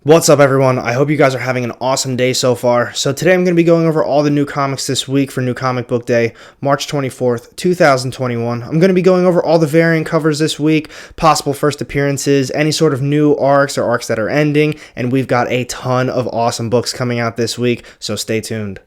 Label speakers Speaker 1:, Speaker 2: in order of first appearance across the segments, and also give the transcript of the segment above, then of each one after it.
Speaker 1: What's up, everyone? I hope you guys are having an awesome day so far. So today I'm going to be going over all the new comics this week for New Comic Book Day, March 24th, 2021. I'm going to be going over all the variant covers this week, possible first appearances, any sort of new arcs or arcs that are ending, and we've got a ton of awesome books coming out this week, so stay tuned.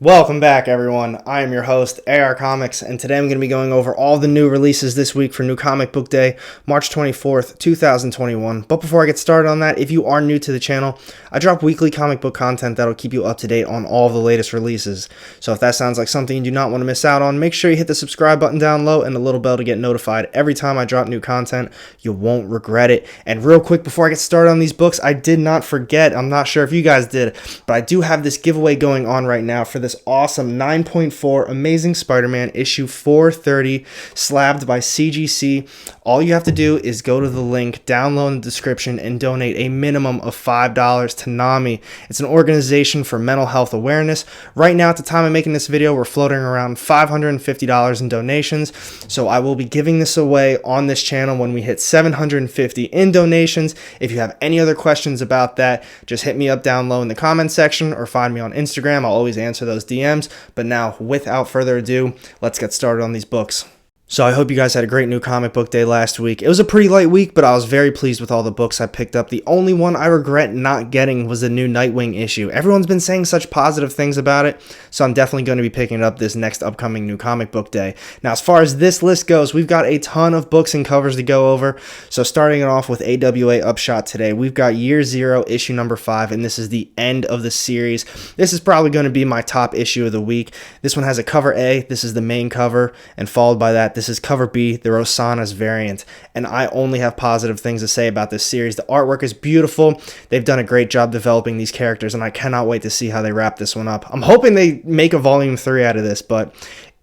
Speaker 1: Welcome back, everyone. I am your host, AR Comics, and today I'm going to be going over all the new releases this week for New Comic Book Day, March 24th, 2021. But before I get started on that, if you are new to the channel, I drop weekly comic book content that'll keep you up to date on all of the latest releases. So if that sounds like something you do not want to miss out on, make sure you hit the subscribe button down low and the little bell to get notified every time I drop new content. You won't regret it. And real quick, before I get started on these books, I did not forget, I'm not sure if you guys did, but I do have this giveaway going on right now for this awesome 9.4 Amazing Spider-Man issue 430 slabbed by CGC. All you have to do is go to the link down low in the description and donate a minimum of $5 to NAMI. It's an organization for mental health awareness. Right now, at the time of making this video, we're floating around $550 in donations. So I will be giving this away on this channel when we hit 750 in donations. If you have any other questions about that, just hit me up down low in the comment section or find me on Instagram. I'll always answer those DMs. But now, without further ado, let's get started on these books. So I hope you guys had a great New Comic Book Day last week. It was a pretty light week, but I was very pleased with all the books I picked up. The only one I regret not getting was the new Nightwing issue. Everyone's been saying such positive things about it, so I'm definitely going to be picking it up this next upcoming New Comic Book Day. Now, as far as this list goes, we've got a ton of books and covers to go over. So starting it off with AWA Upshot today, we've got Year Zero, issue number 5, and this is the end of the series. This is probably going to be my top issue of the week. This one has a cover A, this is the main cover, and followed by that, this is cover B, the Rosanas variant, and I only have positive things to say about this series. The artwork is beautiful. They've done a great job developing these characters, and I cannot wait to see how they wrap this one up. I'm hoping they make a volume 3 out of this, but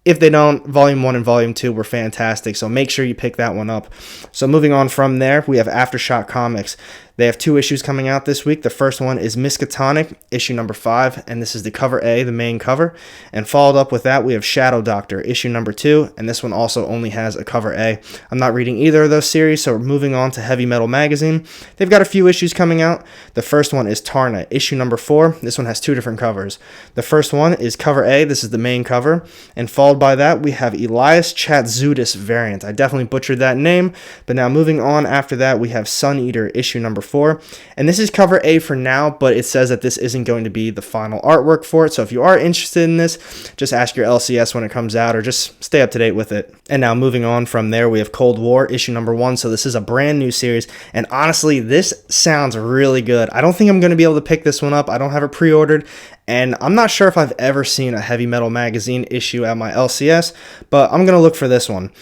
Speaker 1: if they don't, volume 1 and volume 2 were fantastic, so make sure you pick that one up. So moving on from there, we have AFTERSHOCK Comics. They have 2 issues coming out this week. The first one is Miskatonic, issue number 5, and this is the cover A, the main cover. And followed up with that, we have Shadow Doctor, issue number 2, and this one also only has a cover A. I'm not reading either of those series, so we're moving on to Heavy Metal Magazine. They've got a few issues coming out. The first one is Tarna, issue number 4. This one has 2 different covers. The first one is cover A, this is the main cover, and followed by that, we have Elias Chatzudis variant. I definitely butchered that name, but now moving on after that, we have Sun Eater, issue number 4, and this is cover A for now, but it says that this isn't going to be the final artwork for it, so if you are interested in this, just ask your LCS when it comes out or just stay up to date with it. And now moving on from there, we have Cold War, issue number 1, so this is a brand new series, and honestly, this sounds really good. I don't think I'm going to be able to pick this one up. I don't have it pre-ordered, and I'm not sure if I've ever seen a Heavy Metal Magazine issue at my LCS, but I'm going to look for this one.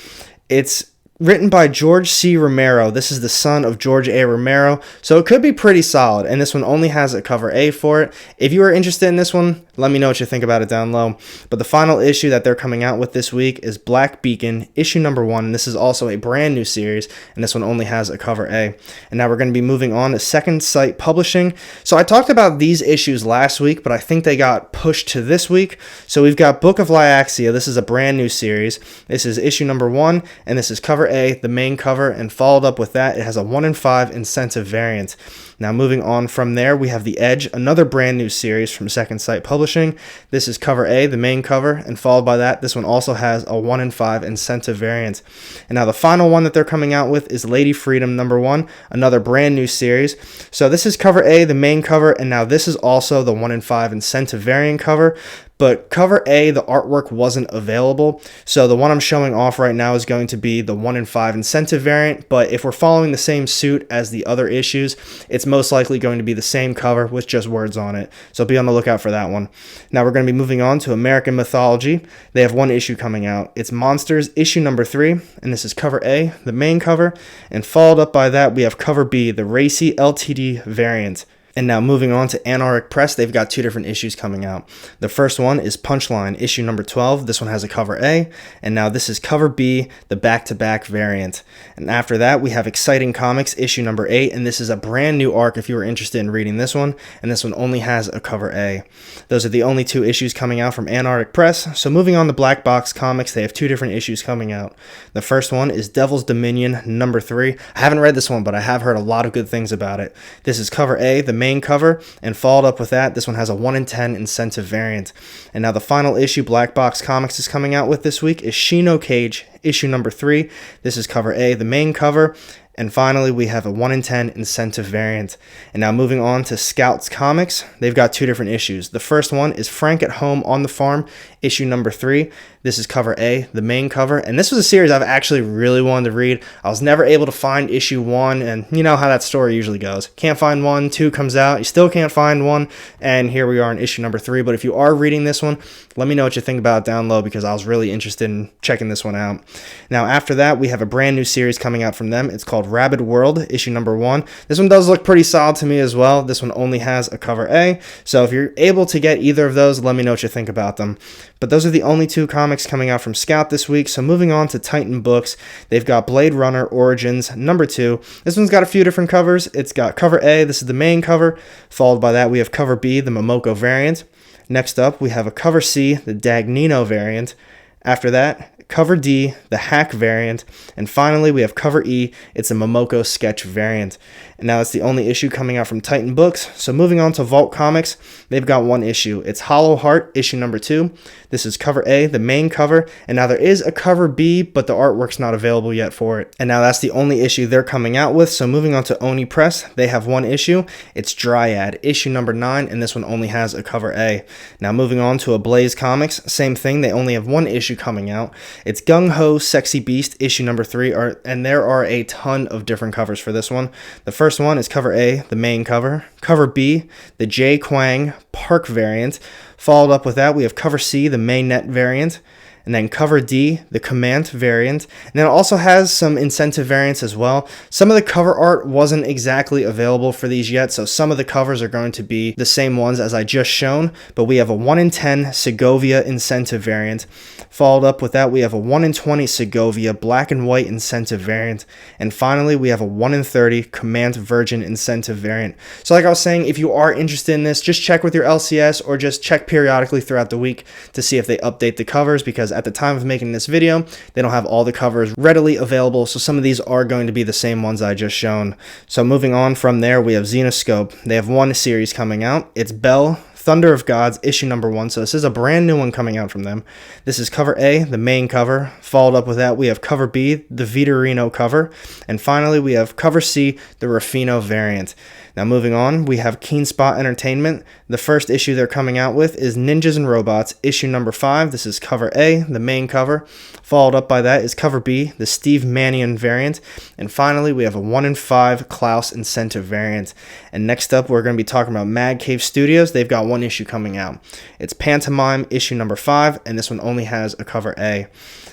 Speaker 1: It's written by George C. Romero. This is the son of George A. Romero, so it could be pretty solid, and this one only has a cover A for it. If you are interested in this one, let me know what you think about it down low. But the final issue that they're coming out with this week is Black Beacon, issue number 1. This is also a brand new series, and this one only has a cover A. And now we're going to be moving on to Second Sight Publishing. So I talked about these issues last week, but I think they got pushed to this week. So we've got Book of Lyaxia. This is a brand new series. This is issue number 1, and this is cover A, the main cover, and followed up with that, it has a 1 in 5 incentive variant. Now moving on from there, we have The Edge, another brand new series from Second Sight Publishing. This is cover A, the main cover, and followed by that, this one also has a 1 in 5 incentive variant. And now the final one that they're coming out with is Lady Freedom number 1, another brand new series. So this is cover A, the main cover, and now this is also the 1 in 5 incentive variant cover. But cover A, the artwork wasn't available, so the one I'm showing off right now is going to be the 1 in 5 incentive variant, but if we're following the same suit as the other issues, it's most likely going to be the same cover with just words on it, so be on the lookout for that one. Now we're going to be moving on to American Mythology. They have 1 issue coming out. It's Monsters, issue number 3, and this is cover A, the main cover, and followed up by that, we have cover B, the Racy LTD variant. And now moving on to Anarctic Press, they've got two different issues coming out. The first one is Punchline, issue number 12. This one has a cover A, and now this is cover B, the back-to-back variant. And after that, we have Exciting Comics, issue number 8, and this is a brand new arc if you were interested in reading this one, and this one only has a cover A. Those are the only two issues coming out from Anarctic Press. So moving on to Black Box Comics, they have two different issues coming out. The first one is Devil's Dominion, number 3. I haven't read this one, but I have heard a lot of good things about it. This is cover A, the main cover, and followed up with that, this one has a 1 in 10 incentive variant. And now the final issue Black Box Comics is coming out with this week is Shino Cage, issue number 3. This is cover A, the main cover. And finally, we have a 1 in 10 incentive variant. And now moving on to Scouts Comics, they've got two different issues. The first one is Frank at Home on the Farm, issue number 3. This is cover A, the main cover. And this was a series I've actually really wanted to read. I was never able to find issue 1, and you know how that story usually goes. Can't find 1, 2 comes out, you still can't find 1, and here we are in issue number 3. But if you are reading this one, let me know what you think about it down low, because I was really interested in checking this one out. Now after that, we have a brand new series coming out from them. It's called Rabid World, issue number 1. This one does look pretty solid to me as well. This one only has a cover A, so if you're able to get either of those, let me know what you think about them. But those are the only two comics coming out from Scout this week. So moving on to Titan Books, they've got Blade Runner Origins number 2. This one's got a few different covers. It's got cover A, this is the main cover. Followed by that, we have cover B, the Momoko variant. Next up, we have a cover C, the Dagnino variant. After that, cover D, the Hack variant, and finally we have cover E, it's a Momoko sketch variant. And now it's the only issue coming out from Titan Books. So moving on to Vault Comics, they've got one issue. It's Hollow Heart, issue number 2. This is cover A, the main cover, and now there is a cover B, but the artwork's not available yet for it. And now that's the only issue they're coming out with. So moving on to Oni Press, they have one issue. It's Dryad, issue number 9, and this one only has a cover A. Now moving on to Ablaze Comics, same thing, they only have one issue coming out. It's Gung Ho Sexy Beast, issue number 3, and there are a ton of different covers for this one. The first one is cover A, the main cover. Cover B, the J. Kwang Park variant. Followed up with that, we have cover C, the main net variant. And then cover D, the Command variant. And then it also has some incentive variants as well. Some of the cover art wasn't exactly available for these yet, so some of the covers are going to be the same ones as I just shown. But we have a 1 in 10 Segovia incentive variant. Followed up with that, we have a 1 in 20 Segovia black and white incentive variant. And finally, we have a 1 in 30 Command Virgin incentive variant. So like I was saying, if you are interested in this, just check with your LCS or just check periodically throughout the week to see if they update the covers, because at the time of making this video, they don't have all the covers readily available, so some of these are going to be the same ones I just shown. So moving on from there, we have Xenoscope. They have one series coming out. It's Bell, Thunder of Gods, issue number 1. So this is a brand new one coming out from them. This is cover A, the main cover. Followed up with that, we have cover B, the Vitorino cover. And finally, we have cover C, the Rufino variant. Now moving on, we have Keen Spot Entertainment. The first issue they're coming out with is Ninjas and Robots, issue number 5. This is cover A, the main cover. Followed up by that is cover B, the Steve Mannion variant. And finally, we have a 1 in 5 Klaus incentive variant. And next up, we're going to be talking about Mad Cave Studios. They've got one issue coming out. It's Pantomime, issue number 5, and this one only has a cover A.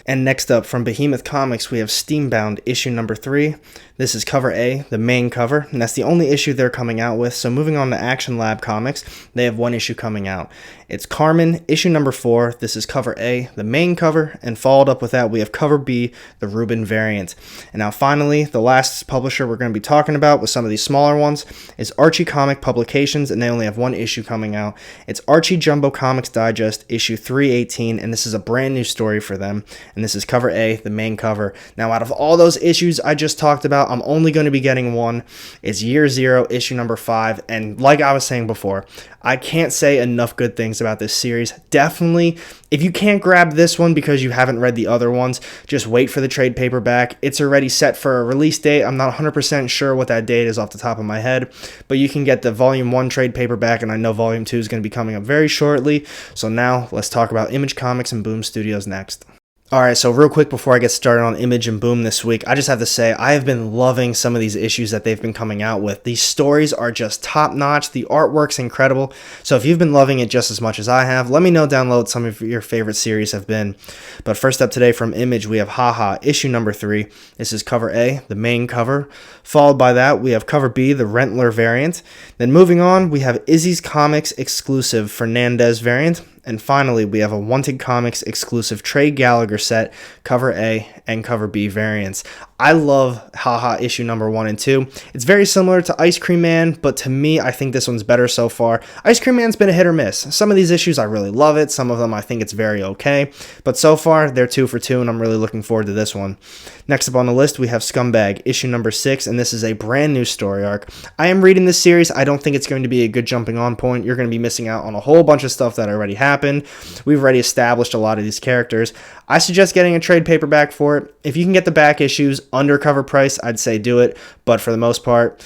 Speaker 1: And next up, from Behemoth Comics, we have Steambound, issue number 3. This is cover A, the main cover, and that's the only issue they're coming out with. So moving on to Action Lab Comics, they have one issue coming out. It's Carmen, issue number 4. This is cover A, the main cover, and followed up with that, we have cover B, the Rubin variant. And now finally, the last publisher we're going to be talking about with some of these smaller ones is Archie Comic Publications, and they only have one issue coming out. It's Archie Jumbo Comics Digest, issue 318, and this is a brand new story for them. And this is cover A, the main cover. Now, out of all those issues I just talked about, I'm only going to be getting one. It's Year Zero, issue number 5. And like I was saying before, I can't say enough good things about this series. Definitely, if you can't grab this one because you haven't read the other ones, just wait for the trade paperback. It's already set for a release date. I'm not 100% sure what that date is off the top of my head, but you can get the Volume 1 trade paperback, and I know Volume 2 is going to be coming up very shortly. So now, let's talk about Image Comics and Boom Studios next. Alright, so real quick before I get started on Image and Boom this week, I just have to say I have been loving some of these issues that they've been coming out with. These stories are just top notch, the artwork's incredible, so if you've been loving it just as much as I have, let me know down below what some of your favorite series have been. But first up today from Image, we have Haha, issue number 3. This is cover A, the main cover. Followed by that, we have cover B, the Rentler variant. Then moving on, we have Izzy's Comics exclusive Fernandez variant. And finally, we have a Wanted Comics exclusive Trey Gallagher set, cover A and cover B variants. I love Haha issue number 1 and 2. It's very similar to Ice Cream Man, but to me, I think this one's better so far. Ice Cream Man's been a hit or miss. Some of these issues, I really love it. Some of them, I think it's very okay. But so far, they're 2 for 2, and I'm really looking forward to this one. Next up on the list, we have Scumbag, issue number 6, and this is a brand new story arc. I am reading this series. I don't think it's going to be a good jumping on point. You're going to be missing out on a whole bunch of stuff that already happened. We've already established a lot of these characters. I suggest getting a trade paperback for it. If you can get the back issues under cover price, I'd say do it. But for the most part,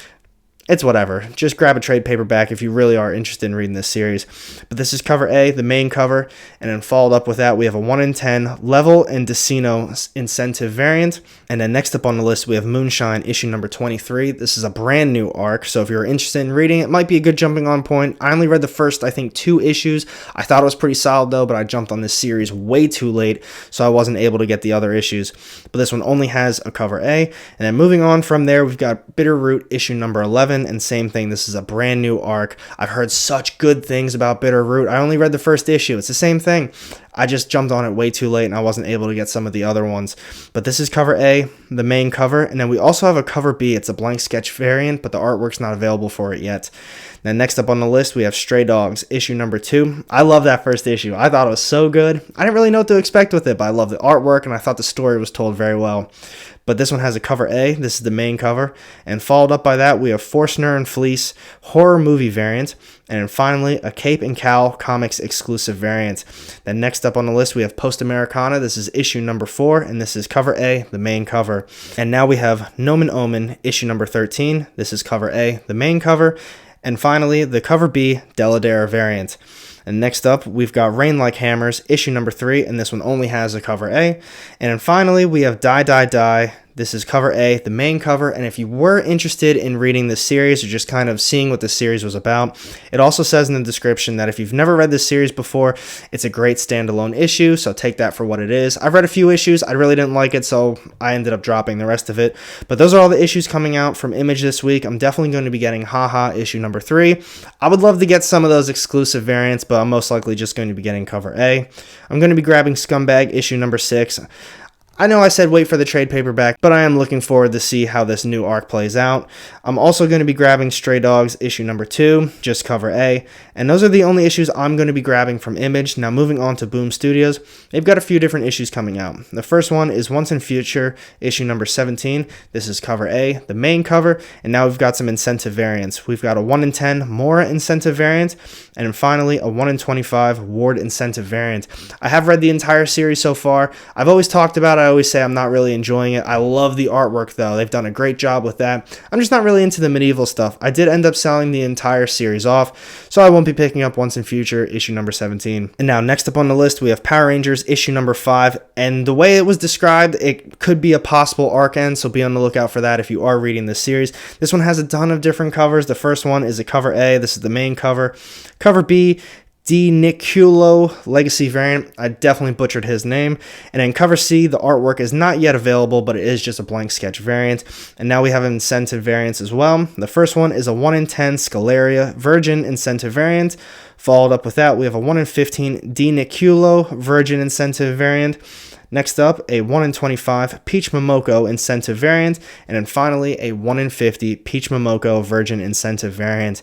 Speaker 1: it's whatever. Just grab a trade paperback if you really are interested in reading this series. But this is cover A, the main cover, and then followed up with that, we have a 1 in 10 Level and Decino incentive variant. And then next up on the list, we have Moonshine, issue number 23. This is a brand new arc, so if you're interested in reading it, might be a good jumping on point. I only read the first, I think, 2 issues. I thought it was pretty solid, though, but I jumped on this series way too late, so I wasn't able to get the other issues. But this one only has a cover A. And then moving on from there, we've got Bitterroot, issue number 11. And same thing, this is a brand new arc. I've heard such good things about Bitterroot. I only read the first issue. It's the same thing. I just jumped on it way too late and I wasn't able to get some of the other ones. But this is cover A, the main cover, and then we also have a cover B. It's a blank sketch variant, but the artwork's not available for it yet. Then next up on the list, we have Stray Dogs, issue number 2. I love that first issue. I thought it was so good. I didn't really know what to expect with it, but I love the artwork and I thought the story was told very well. But this one has a cover A. This is the main cover. And followed up by that, we have Forstner and Fleece horror movie variant. And then finally, a Cape and Cowl comics exclusive variant. Then next up on the list, we have Post Americana. This is issue number 4. And this is cover A, the main cover. And now we have Nomen Omen, issue number 13. This is cover A, the main cover. And finally, the cover B, Deladare variant. And next up, we've got Rain Like Hammers, issue number 3, and this one only has a cover A. And then finally, we have Die Die Die. This is cover A, the main cover, and if you were interested in reading this series or just kind of seeing what this series was about, it also says in the description that if you've never read this series before, it's a great standalone issue, so take that for what it is. I've read a few issues, I really didn't like it, so I ended up dropping the rest of it. But those are all the issues coming out from Image this week. I'm definitely going to be getting Haha issue number 3. I would love to get some of those exclusive variants, but I'm most likely just going to be getting cover A. I'm going to be grabbing Scumbag issue number 6. I know I said wait for the trade paperback, but I am looking forward to see how this new arc plays out. I'm also going to be grabbing Stray Dogs issue number 2, just cover A, and those are the only issues I'm going to be grabbing from Image. Now moving on to Boom Studios, they've got a few different issues coming out. The first one is Once and Future issue number 17. This is cover A, the main cover, and now we've got some incentive variants. We've got a 1 in 10 Mora incentive variant, and then finally a 1 in 25 Ward incentive variant. I have read the entire series so far. I've always talked about it. I always say I'm not really enjoying it. I love the artwork though. They've done a great job with that. I'm just not really into the medieval stuff. I did end up selling the entire series off, so I won't be picking up Once in Future issue number 17. And now next up on the list, we have Power Rangers issue number 5, and the way it was described, it could be a possible arc end, so be on the lookout for that if you are reading this series. This one has a ton of different covers. The first one is a cover A. This is the main cover. Cover B, DYNAMITE Legacy variant. I definitely butchered his name. And then cover C, the artwork is not yet available, but it is just a blank sketch variant. And now we have incentive variants as well. The first one is a 1 in 10 Scalaria Virgin incentive variant. Followed up with that, we have a 1 in 15 DYNAMITE Virgin incentive variant. Next up, a 1 in 25 Peach Momoko incentive variant, and then finally a 1 in 50 Peach Momoko Virgin incentive variant.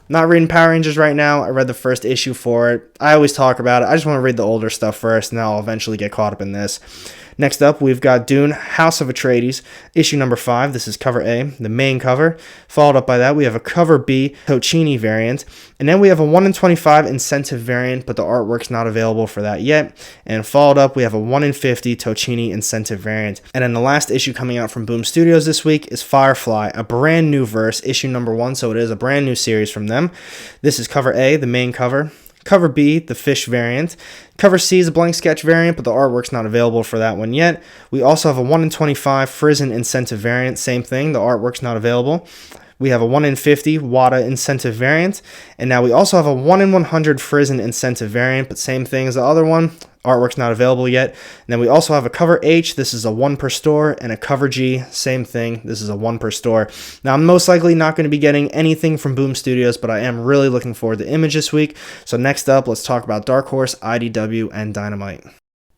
Speaker 1: Not reading Power Rangers right now. I read the first issue for it. I always talk about it. I just want to read the older stuff first, and then I'll eventually get caught up in this. Next up, we've got Dune, House of Atreides, issue number 5. This is cover A, the main cover. Followed up by that, we have a cover B, Tocini variant. And then we have a 1 in 25 incentive variant, but the artwork's not available for that yet. And followed up, we have a 1 in 50 Tocini incentive variant. And then the last issue coming out from Boom Studios this week is Firefly, a brand new verse, issue number 1. So it is a brand new series from them. This is cover A, the main cover. Cover B, the Fish variant. Cover C is a blank sketch variant, but the artwork's not available for that one yet. We also have a 1 in 25 Frizzen incentive variant. Same thing, the artwork's not available. We have a 1 in 50 WADA incentive variant. And now we also have a 1 in 100 Frizzen incentive variant, but same thing as the other one. Artwork's not available yet. And then we also have a cover H. This is a 1 per store. And a cover G. Same thing. This is a 1 per store. Now, I'm most likely not going to be getting anything from Boom Studios, but I am really looking forward to Image this week. So next up, let's talk about Dark Horse, IDW, and Dynamite.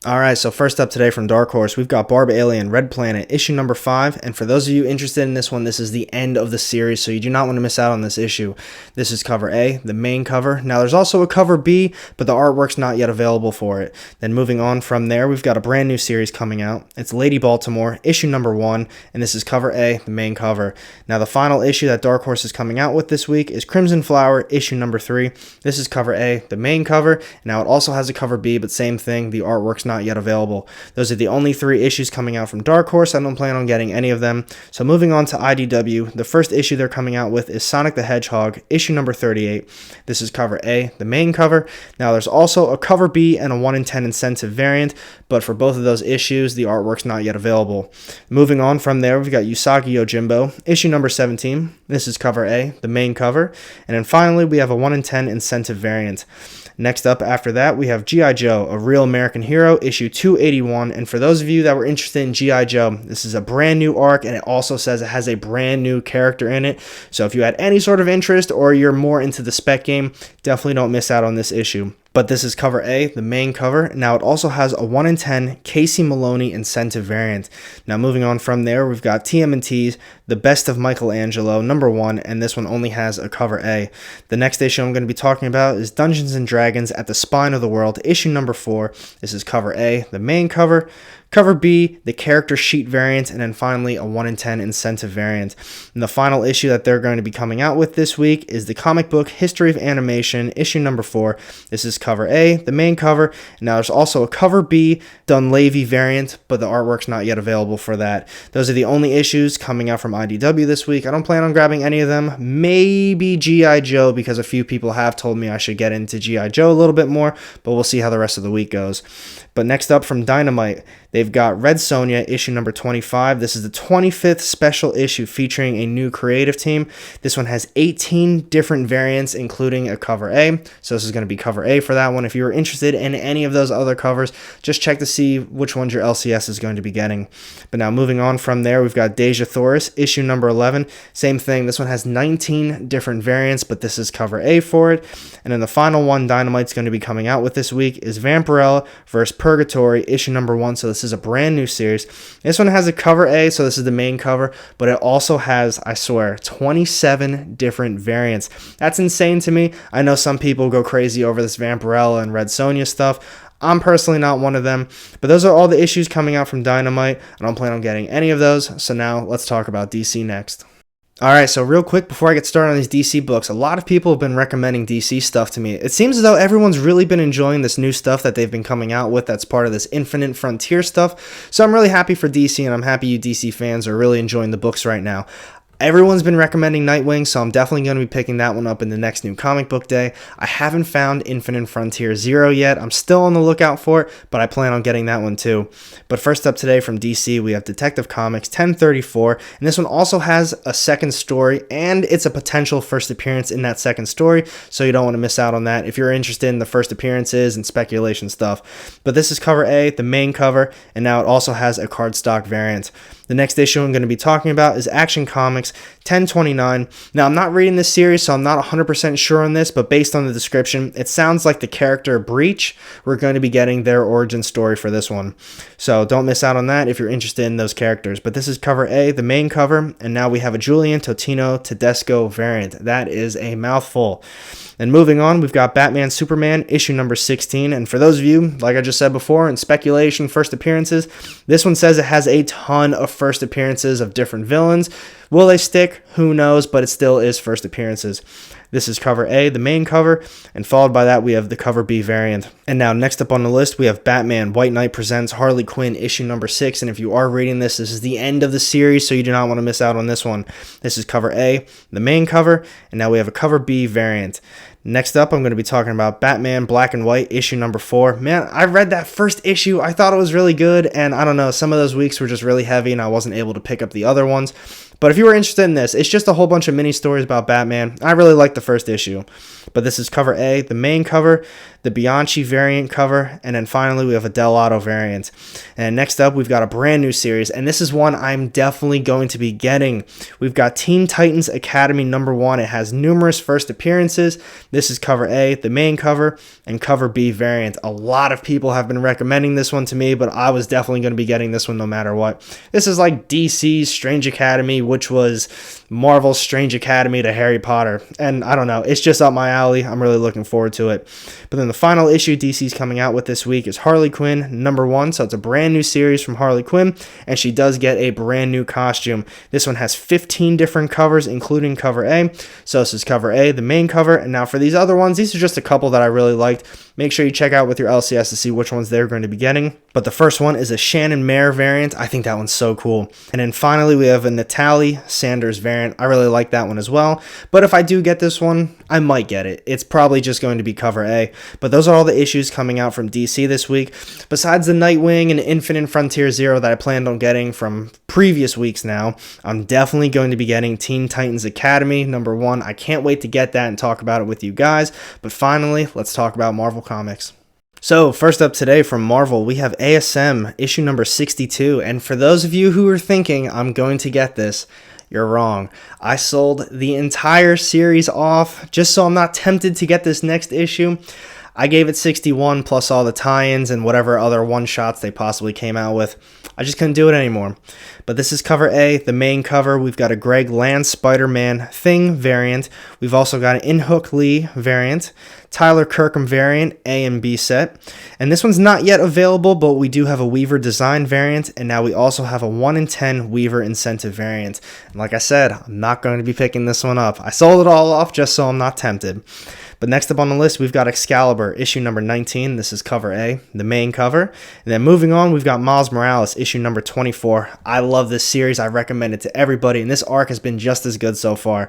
Speaker 1: Alright, so first up today from Dark Horse, we've got Barb Alien, Red Planet, issue number 5, and for those of you interested in this one, this is the end of the series, so you do not want to miss out on this issue. This is cover A, the main cover. Now there's also a cover B, but the artwork's not yet available for it. Then moving on from there, we've got a brand new series coming out. It's Lady Baltimore, issue number 1, and this is cover A, the main cover. Now the final issue that Dark Horse is coming out with this week is Crimson Flower, issue number 3. This is cover A, the main cover. Now it also has a cover B, but same thing, the artwork's not yet available. Those are the only 3 issues coming out from Dark Horse. I don't plan on getting any of them. So moving on to IDW, the first issue they're coming out with is Sonic the Hedgehog, issue number 38. This is cover A, the main cover. Now there's also a cover B and a 1 in 10 incentive variant, but for both of those issues, the artwork's not yet available. Moving on from there, we've got Usagi Yojimbo, issue number 17. This is cover A, the main cover. And then finally, we have a 1 in 10 incentive variant. Next up after that, we have G.I. Joe, A Real American Hero, issue 281. And for those of you that were interested in G.I. Joe, this is a brand new arc, and it also says it has a brand new character in it. So if you had any sort of interest or you're more into the spec game, definitely don't miss out on this issue. But this is cover A, the main cover. Now it also has a 1 in 10 Casey Maloney incentive variant. Now moving on from there, we've got TMNT's The Best of Michelangelo, number 1, and this one only has a cover A. The next issue I'm going to be talking about is Dungeons & Dragons at the Spine of the World, issue number 4. This is cover A, the main cover. Cover B, the character sheet variant, and then finally a 1 in 10 incentive variant. And the final issue that they're going to be coming out with this week is the comic book History of Animation, issue number 4. This is cover A, the main cover. And now there's also a cover B Dunleavy variant, but the artwork's not yet available for that. Those are the only issues coming out from IDW this week. I don't plan on grabbing any of them. Maybe G.I. Joe, because a few people have told me I should get into G.I. Joe a little bit more, but we'll see how the rest of the week goes. But next up from Dynamite, they've got Red Sonja, issue number 25. This is the 25th special issue featuring a new creative team. This one has 18 different variants, including a cover A. So this is going to be cover A for that one. If you were interested in any of those other covers, just check to see which ones your LCS is going to be getting. But now moving on from there, we've got Deja Thoris, issue number 11. Same thing. This one has 19 different variants, but this is cover A for it. And then the final one Dynamite's going to be coming out with this week is Vampirella vs. Purgatory, issue number 1. So this is a brand new series. This one has a cover A, so this is the main cover, but it also has, I swear, 27 different variants. That's insane to me. I know some people go crazy over this Vampirella and Red Sonja stuff. I'm personally not one of them, but those are all the issues coming out from Dynamite. I don't plan on getting any of those, so now let's talk about DC next. Alright, so real quick before I get started on these DC books, a lot of people have been recommending DC stuff to me. It seems as though everyone's really been enjoying this new stuff that they've been coming out with that's part of this Infinite Frontier stuff. So I'm really happy for DC, and I'm happy you DC fans are really enjoying the books right now. Everyone's been recommending Nightwing, so I'm definitely going to be picking that one up in the next new comic book day. I haven't found Infinite Frontier 0 yet. I'm still on the lookout for it, but I plan on getting that one too. But first up today from DC, we have Detective Comics 1034, and this one also has a second story, and it's a potential first appearance in that second story, so you don't want to miss out on that if you're interested in the first appearances and speculation stuff. But this is cover A, the main cover, and now it also has a cardstock variant. The next issue I'm going to be talking about is Action Comics 1029. Now, I'm not reading this series, so I'm not 100% sure on this, but based on the description, it sounds like the character Breach, we're going to be getting their origin story for this one. So don't miss out on that if you're interested in those characters. But this is cover A, the main cover, and now we have a Julian Totino Tedesco variant. That is a mouthful. And moving on, we've got Batman Superman, issue number 16. And for those of you, like I just said before, in speculation, first appearances, this one says it has a ton of first appearances of different villains. Will they stick? Who knows, but it still is first appearances. This is cover A, the main cover, and followed by that we have the cover B variant. And now next up on the list we have Batman White Knight Presents Harley Quinn issue number 6, and if you are reading this is the end of the series, so you do not want to miss out on this one. This is cover A, the main cover, and now we have a cover B variant. Next up, I'm going to be talking about Batman Black and White issue number 4. Man, I read that first issue. I thought it was really good, and I don't know, some of those weeks were just really heavy and I wasn't able to pick up the other ones. But if you were interested in this, it's just a whole bunch of mini stories about Batman. I really liked the first issue. But this is cover A, the main cover, the Bianchi variant cover, and then finally we have a Del Auto variant. And next up, we've got a brand new series, and this is one I'm definitely going to be getting. We've got Teen Titans Academy number 1. It has numerous first appearances. This is cover A, the main cover, and cover B variant. A lot of people have been recommending this one to me, but I was definitely going to be getting this one no matter what. This is like DC's Strange Academy, which was Marvel's Strange Academy to Harry Potter. And I don't know, it's just up my alley. I'm really looking forward to it. But then the final issue DC's coming out with this week is Harley Quinn number 1. So it's a brand new series from Harley Quinn, and she does get a brand new costume. This one has 15 different covers, including cover A. So this is cover A, the main cover. And now for these other ones, these are just a couple that I really liked. Make sure you check out with your LCS to see which ones they're going to be getting. But the first one is a Shannon Mare variant. I think that one's so cool. And then finally, we have a Natalie Sanders variant. I really like that one as well. But if I do get this one, I might get it. It's probably just going to be cover A. But those are all the issues coming out from DC this week. Besides the Nightwing and Infinite Frontier Zero that I planned on getting from previous weeks now, I'm definitely going to be getting Teen Titans Academy number 1. I can't wait to get that and talk about it with you guys. But finally, let's talk about Marvel Comics. So first up today from Marvel, we have ASM issue number 62. And for those of you who are thinking I'm going to get this, you're wrong. I sold the entire series off just so I'm not tempted to get this next issue. I gave it 61 plus all the tie-ins and whatever other one-shots they possibly came out with. I just couldn't do it anymore. But this is cover A, the main cover. We've got a Greg Land Spider-Man Thing variant. We've also got an In-Hook Lee variant, Tyler Kirkham variant, A and B set. And this one's not yet available, but we do have a Weaver Design variant, and now we also have a 1 in 10 Weaver Incentive variant. And like I said, I'm not going to be picking this one up. I sold it all off just so I'm not tempted. But next up on the list, we've got Excalibur, issue number 19. This is cover A, the main cover. And then moving on, we've got Miles Morales, issue number 24. I love this series. I recommend it to everybody, and this arc has been just as good so far.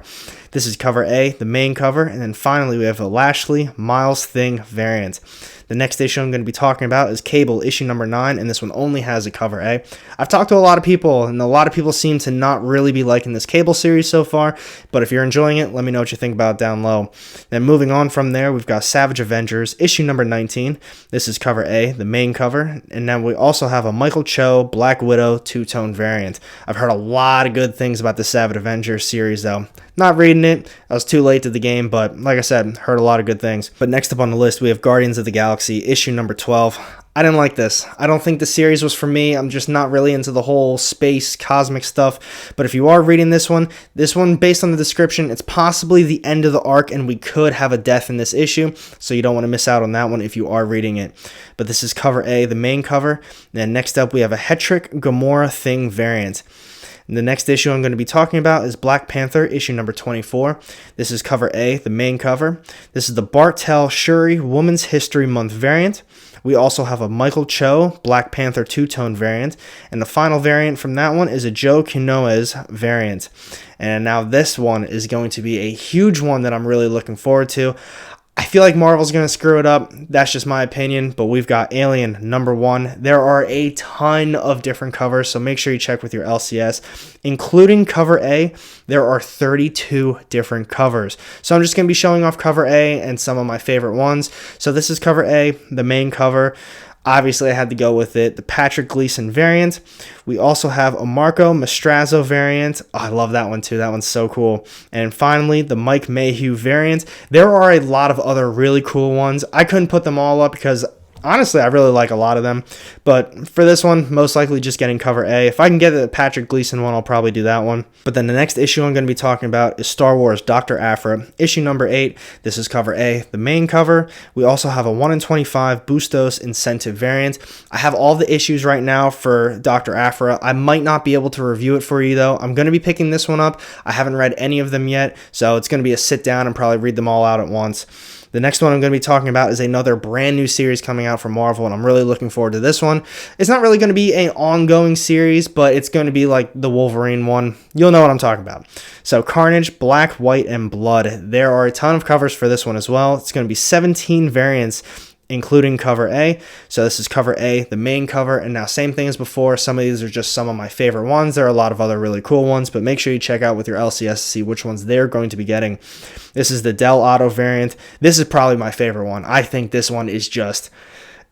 Speaker 1: This is cover A, the main cover. And then finally, we have a Lashley Miles Thing variant. The next issue I'm going to be talking about is Cable, issue number 9, and this one only has a cover A. I've talked to a lot of people, and a lot of people seem to not really be liking this Cable series so far, but if you're enjoying it, let me know what you think about it down low. Then moving on from there, we've got Savage Avengers, issue number 19. This is cover A, the main cover, and now we also have a Michael Cho Black Widow two-tone variant. I've heard a lot of good things about the Savage Avengers series, though. Not reading it. I was too late to the game, but like I said, heard a lot of good things. But next up on the list, we have Guardians of the Galaxy, issue number 12. I didn't like this. I don't think the series was for me. I'm just not really into the whole space, cosmic stuff. But if you are reading this one, based on the description, it's possibly the end of the arc, and we could have a death in this issue, so you don't want to miss out on that one if you are reading it. But this is cover A, the main cover. Then next up, we have a Hetrick Gamora Thing variant. The next issue I'm going to be talking about is Black Panther, issue number 24. This is cover A, the main cover. This is the Bartel Shuri Women's History Month variant. We also have a Michael Cho Black Panther two-tone variant. And the final variant from that one is a Joe Quinones variant. And now this one is going to be a huge one that I'm really looking forward to. I feel like Marvel's going to screw it up. That's just my opinion, but we've got Alien number 1. There are a ton of different covers, so make sure you check with your LCS. Including cover A, there are 32 different covers. So I'm just going to be showing off cover A and some of my favorite ones. So this is cover A, the main cover. Obviously, I had to go with it. The Patrick Gleason variant. We also have a Marco Maestrazzo variant. Oh, I love that one too. That one's so cool. And finally, the Mike Mayhew variant. There are a lot of other really cool ones. I couldn't put them all up because Honestly, I really like a lot of them, but for this one, most likely just getting cover A. If I can get the Patrick Gleason one, I'll probably do that one. But then the next issue I'm going to be talking about is Star Wars Dr. Aphra, issue number 8. This is cover A, the main cover. We also have a 1 in 25 Bustos incentive variant. I have all the issues right now for Dr. Aphra. I might not be able to review it for you, though. I'm going to be picking this one up. I haven't read any of them yet, so it's going to be a sit down and probably read them all out at once. The next one I'm going to be talking about is another brand new series coming out from Marvel, and I'm really looking forward to this one. It's not really going to be an ongoing series, but it's going to be like the Wolverine one. You'll know what I'm talking about. So Carnage, Black, White, and Blood. There are a ton of covers for this one as well. It's going to be 17 variants, including cover A. So this is cover A, the main cover, and now same thing as before. Some of these are just some of my favorite ones. There are a lot of other really cool ones, but make sure you check out with your LCS to see which ones they're going to be getting. This is the Del Auto variant. This is probably my favorite one. I think this one is just,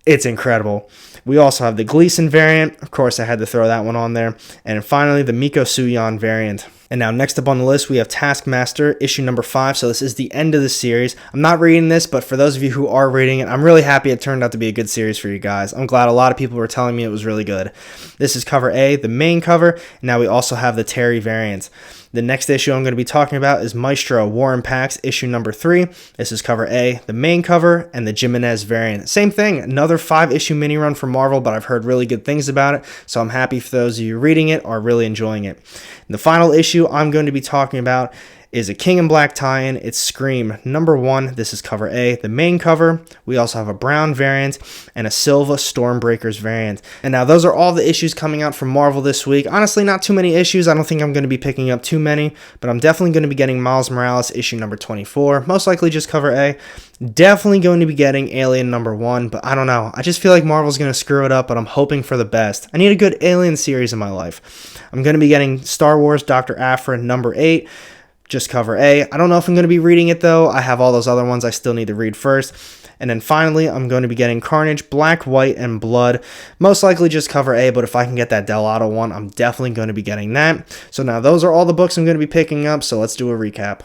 Speaker 1: it's incredible. We also have the Gleason variant. Of course, I had to throw that one on there. And finally, the Miko Suyon variant. And now next up on the list, we have Taskmaster, issue number 5. So this is the end of the series. I'm not reading this, but for those of you who are reading it, I'm really happy it turned out to be a good series for you guys. I'm glad a lot of people were telling me it was really good. This is cover A, the main cover. And now we also have the Terry variant. The next issue I'm going to be talking about is Maestro War and Pax, issue number 3. This is cover A, the main cover, and the Jimenez variant. Same thing, another 5-issue mini run from Marvel, but I've heard really good things about it, so I'm happy for those of you reading it or really enjoying it. And the final issue I'm going to be talking about is a King in Black tie-in. It's Scream number 1. This is cover A, the main cover. We also have a brown variant and a Silva Stormbreakers variant. And now those are all the issues coming out from Marvel this week. Honestly, not too many issues. I don't think I'm going to be picking up too many, but I'm definitely going to be getting Miles Morales issue number 24. Most likely just cover A. Definitely going to be getting Alien number 1, but I don't know. I just feel like Marvel's going to screw it up, but I'm hoping for the best. I need a good Alien series in my life. I'm going to be getting Star Wars Dr. Aphra number 8. Just cover A. I don't know if I'm going to be reading it, though. I have all those other ones I still need to read first. And then finally, I'm going to be getting Carnage, Black, White, and Blood. Most likely just cover A, but if I can get that Del Auto one, I'm definitely going to be getting that. So now those are all the books I'm going to be picking up, so let's do a recap.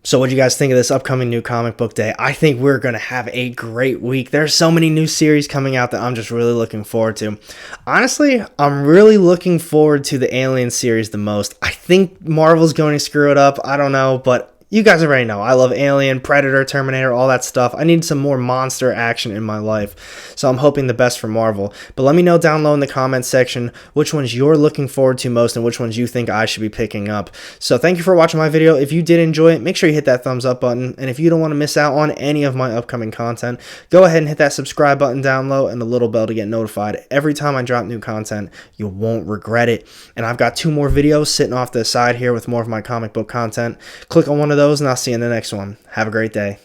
Speaker 1: So what do you guys think of this upcoming new comic book day? I think we're going to have a great week. There's so many new series coming out that I'm just really looking forward to. Honestly, I'm really looking forward to the Alien series the most. I think Marvel's going to screw it up. I don't know, but you guys already know. I love Alien, Predator, Terminator, all that stuff. I need some more monster action in my life. So I'm hoping the best for Marvel. But let me know down low in the comments section which ones you're looking forward to most and which ones you think I should be picking up. So thank you for watching my video. If you did enjoy it, make sure you hit that thumbs up button. And if you don't want to miss out on any of my upcoming content, go ahead and hit that subscribe button down low and the little bell to get notified every time I drop new content. You won't regret it. And I've got 2 more videos sitting off the side here with more of my comic book content. Click on one of those and I'll see you in the next one. Have a great day.